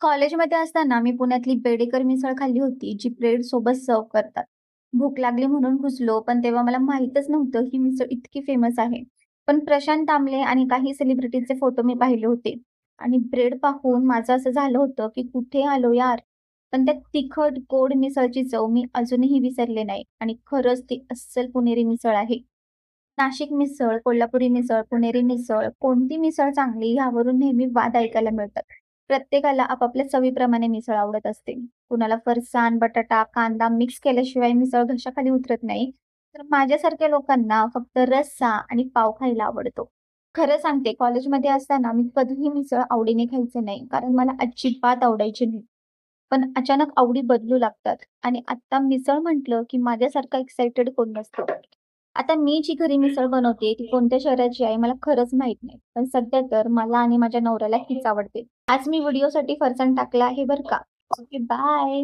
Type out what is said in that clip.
कॉलेजमध्ये असताना मी पुण्यातली बेडेकर मिसळ खाल्ली होती, जी ब्रेड सोबत सर्व्ह करतात. भूक लागली म्हणून घुसलो, पण तेव्हा मला माहीतच नव्हतं ही मिसळ इतकी फेमस आहे. पण प्रशांत तांबले आणि काही सेलिब्रिटीचे फोटो मी पाहिले होते आणि ब्रेड पाहून माझं असं झालं होतं, की कुठे आलो यार? पण त्या तिखट, गोड मिसळची चव मी अजूनही विसरले नाही आणि खरंच ती अस्सल पुणेरी मिसळ आहे. नाशिक मिसळ, कोल्हापुरी मिसळ, पुणेरी मिसळ, कोणती मिसळ चांगली यावरून नेहमी वाद ऐकायला मिळतात. प्रत्येकाला आपापल्या चवीप्रमाणे मिसळ आवडत असते. कुणाला फरसाण, बटाटा, कांदा मिक्स केल्याशिवाय मिसळ घशाखाली उतरत नाही. तर माझ्यासारख्या लोकांना फक्त रस्सा आणि पाव खायला आवडतो. खरं सांगते कॉलेजमध्ये असताना मी कधीही मिसळ आवडीने खायचे नाही, कारण मला अजिबात आवडायची नाही. पण अचानक आवडी बदलू लागतात आणि आता मिसळ म्हटलं, की माझ्यासारखा एक्साइटेड कोण नसतं. आता मी जी घरी मिसळ बनवते, ती कोणत्या शहराची आहे मला खरंच माहीत नाही. पण सध्या तर मला आणि माझ्या नवऱ्याला हीच आवडते. आज मी व्हिडिओसाठी फरसाण टाकला आहे बरं का. Okay, bye.